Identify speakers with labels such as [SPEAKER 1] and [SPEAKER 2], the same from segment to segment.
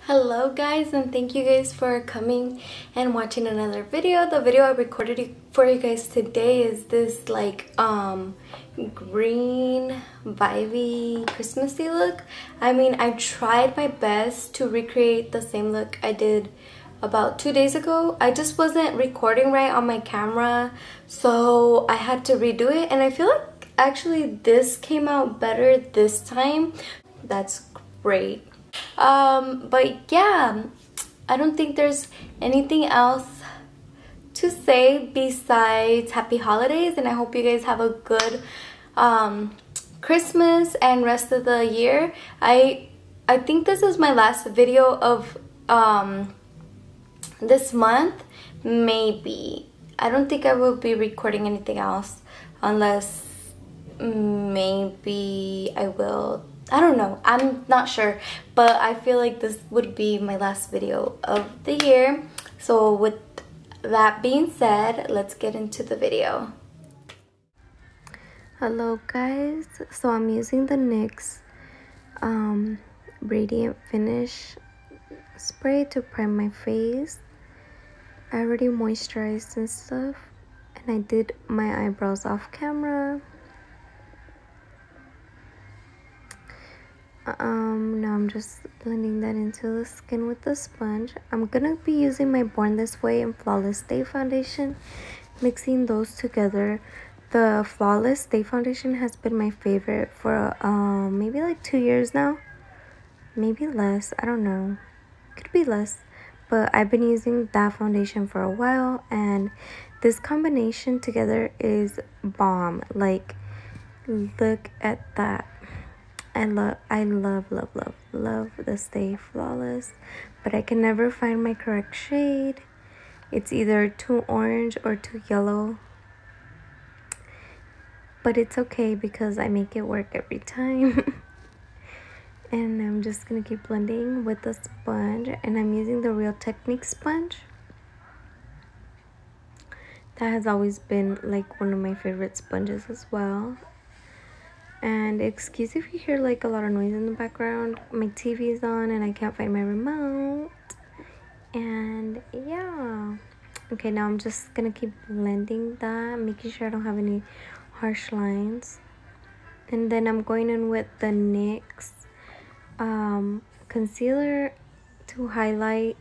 [SPEAKER 1] Hello guys, and thank you guys for coming and watching another video. The video I recorded for you guys today is this green vibey Christmassy look. I mean, I tried my best to recreate the same look I did about 2 days ago. I just wasn't recording right on my camera, so I had to redo it, and I feel like actually this came out better this time. That's great. But yeah, I don't think there's anything else to say besides happy holidays, and I hope you guys have a good Christmas and rest of the year. I think this is my last video of this month, maybe. I don't think I will be recording anything else unless maybe I will. I don't know, I'm not sure, but I feel like this would be my last video of the year. So with that being said, let's get into the video. Hello guys, so I'm using the NYX Radiant Finish spray to prime my face. I already moisturized and stuff, and I did my eyebrows off camera. Now I'm just blending that into the skin with the sponge. I'm gonna be using my Born This Way and Flawless Day foundation, mixing those together. The Flawless Day foundation has been my favorite for maybe like 2 years now, maybe less, I don't know, could be less, but I've been using that foundation for a while, and this combination together is bomb. Like, look at that. I love the Stay Flawless, but I can never find my correct shade. It's either too orange or too yellow, but it's okay because I make it work every time. And I'm just gonna keep blending with the sponge, and I'm using the Real Technique sponge. That has always been like one of my favorite sponges as well. And excuse if you hear like a lot of noise in the background, my TV is on and I can't find my remote. And yeah, okay, now I'm just gonna keep blending that, making sure I don't have any harsh lines. And then I'm going in with the NYX concealer to highlight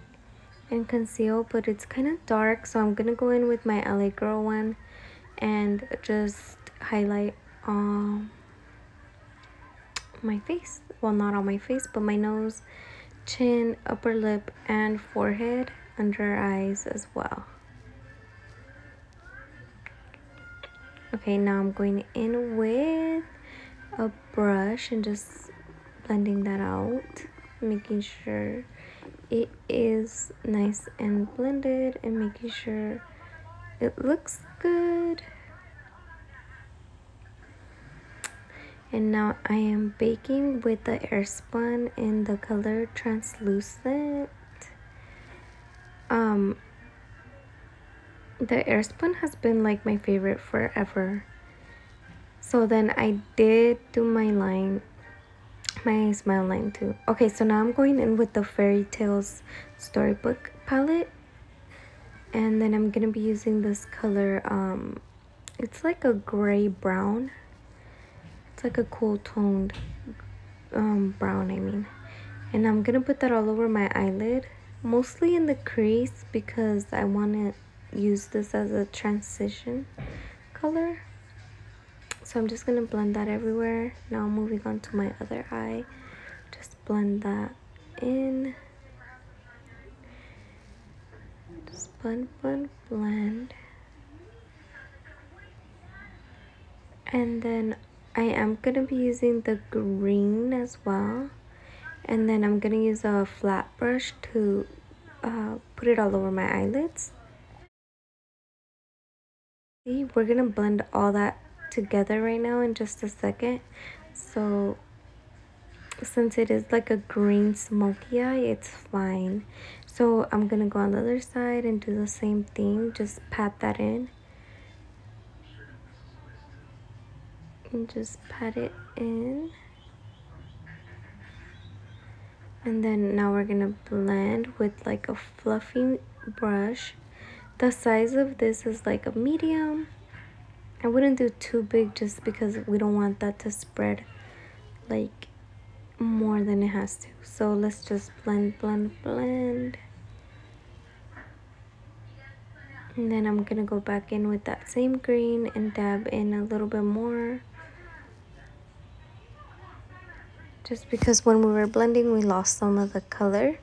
[SPEAKER 1] and conceal, but it's kind of dark, so I'm gonna go in with my LA Girl one and just highlight my face. Well, not on my face, but my nose, chin, upper lip, and forehead, under eyes as well. Okay, now I'm going in with a brush and just blending that out, making sure it is nice and blended and making sure it looks good. And now I am baking with the Airspun in the color Translucent. The Airspun has been like my favorite forever. So then I did do my line, my smile line too. Okay, so now I'm going in with the Fairy Tales Storybook palette. And then I'm gonna be using this color, it's like a gray brown. It's like a cool toned brown, I mean. And I'm gonna put that all over my eyelid, mostly in the crease, because I want to use this as a transition color. So I'm just gonna blend that everywhere. Now moving on to my other eye, just blend that in. Just blend. And then I am gonna be using the green as well, and then I'm gonna use a flat brush to put it all over my eyelids. See, we're gonna blend all that together right now in just a second. So since it is like a green smoky eye, it's fine. So I'm gonna go on the other side and do the same thing, just pat that in. And just pat it in. And then now we're gonna blend with like a fluffy brush. The size of this is like a medium. I wouldn't do too big just because we don't want that to spread like more than it has to. So let's just blend, blend, blend. And then I'm gonna go back in with that same green and dab in a little bit more. Just because when we were blending, we lost some of the color.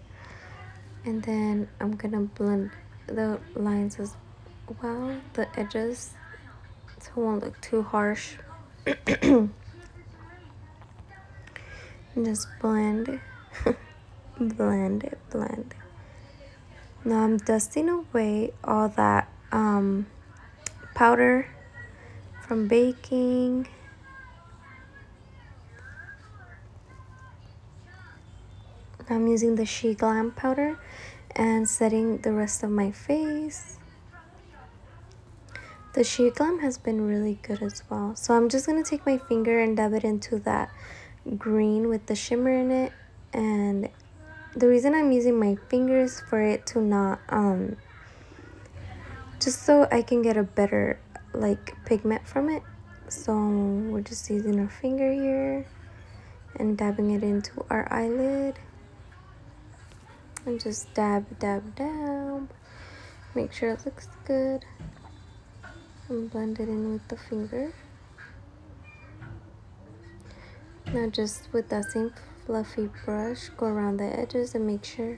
[SPEAKER 1] And then I'm gonna blend the lines as well, the edges, so it won't look too harsh. Just blend, blend, blend. Now I'm dusting away all that powder from baking. I'm using the Glam powder and setting the rest of my face. The Glam has been really good as well. So I'm just going to take my finger and dab it into that green with the shimmer in it. And the reason I'm using my fingers for it to not, just so I can get a better like pigment from it. So we're just using our finger here and dabbing it into our eyelid. And just dab, dab, dab. Make sure it looks good. And blend it in with the finger. Now just with that same fluffy brush, go around the edges and make sure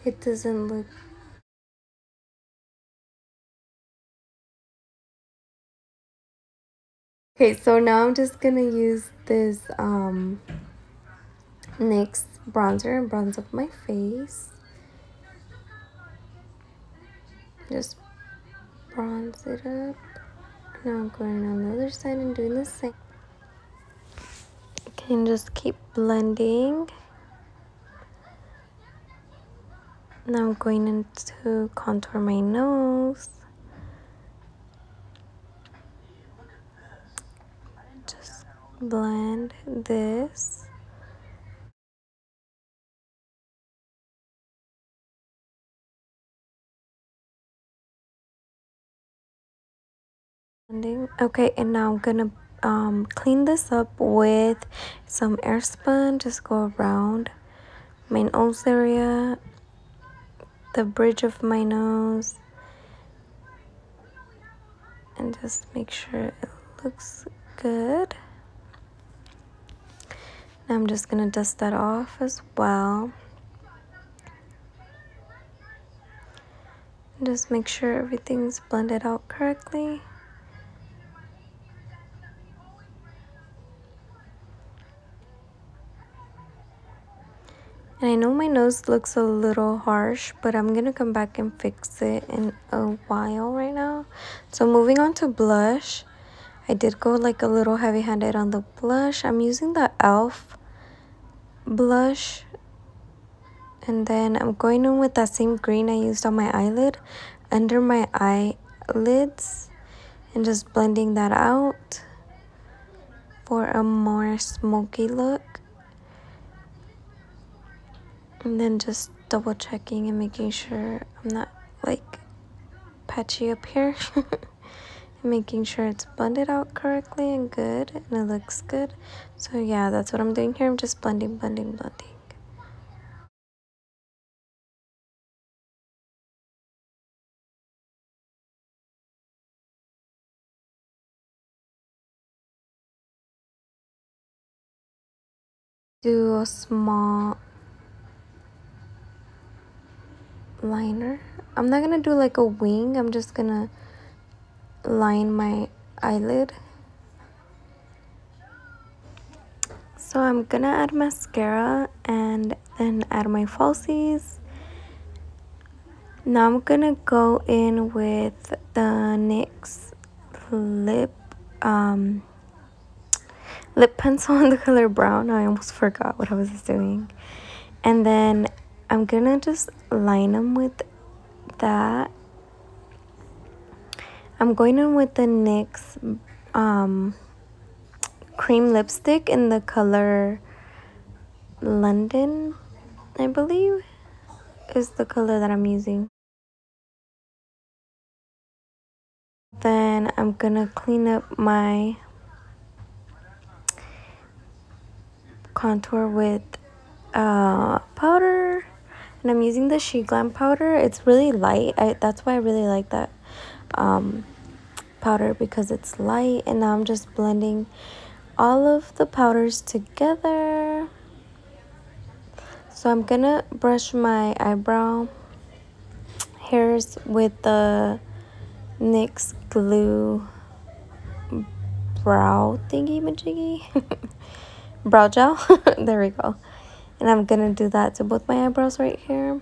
[SPEAKER 1] it doesn't look. Okay, so now I'm just gonna use this NYX bronzer and bronze up my face. Just bronze it up. Now I'm going on the other side and doing the same. Okay, and just keep blending. Now I'm going in to contour my nose. Just blend this. Okay, and now I'm gonna clean this up with some airspun. Just go around my nose area, the bridge of my nose, and just make sure it looks good. Now I'm just gonna dust that off as well. Just make sure everything's blended out correctly. And I know my nose looks a little harsh, but I'm gonna come back and fix it in a while right now. So moving on to blush. I did go like a little heavy-handed on the blush. I'm using the e.l.f. blush. And then I'm going in with that same green I used on my eyelid under my eyelids. And just blending that out for a more smoky look. And then just double checking and making sure I'm not like patchy up here. Making sure it's blended out correctly and good and it looks good. So yeah, that's what I'm doing here. I'm just blending, blending, blending. Do a small liner. I'm not gonna do like a wing. I'm just gonna line my eyelid. So I'm gonna add mascara and then add my falsies. Now I'm gonna go in with the NYX lip pencil in the color brown. I almost forgot what I was doing. And then I'm gonna just line them with that. I'm going in with the NYX cream lipstick in the color London. I believe is the color that I'm using. Then I'm gonna clean up my contour with powder, and I'm using the Glam powder. It's really light. That's why I really like that powder, because it's light. And now I'm just blending all of the powders together. So I'm gonna brush my eyebrow hairs with the NYX glue brow thingy majiggy brow gel. There we go. And I'm gonna do that to both my eyebrows right here.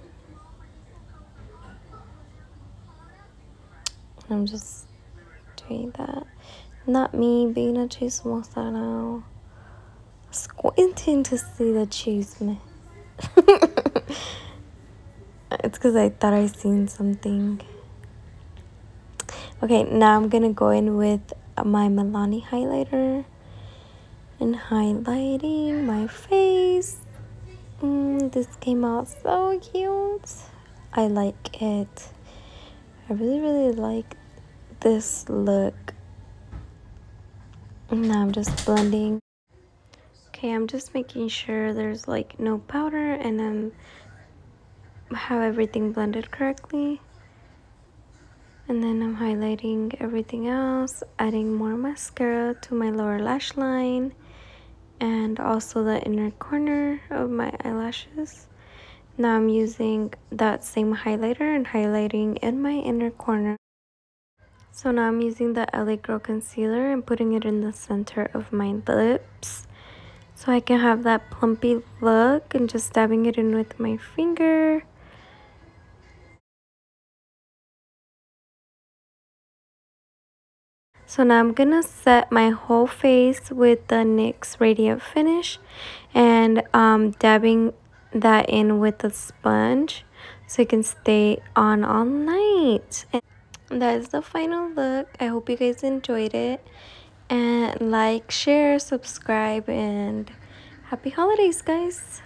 [SPEAKER 1] I'm just doing that. Not me being a chismosa now. Squinting to see the chisme. It's because I thought I seen something. Okay, now I'm gonna go in with my Milani highlighter and highlighting my face. This came out so cute. I like it. I really like this look. Now I'm just blending. Okay, I'm just making sure there's like no powder, and then have everything blended correctly. And then I'm highlighting everything else, adding more mascara to my lower lash line and also the inner corner of my eyelashes. Now I'm using that same highlighter and highlighting in my inner corner. So now I'm using the LA Girl concealer and putting it in the center of my lips, so I can have that plumpy look, and just dabbing it in with my finger. So now I'm gonna set my whole face with the NYX Radiant Finish, and dabbing that in with a sponge so it can stay on all night. And that is the final look. I hope you guys enjoyed it, and like, share, subscribe, and happy holidays, guys.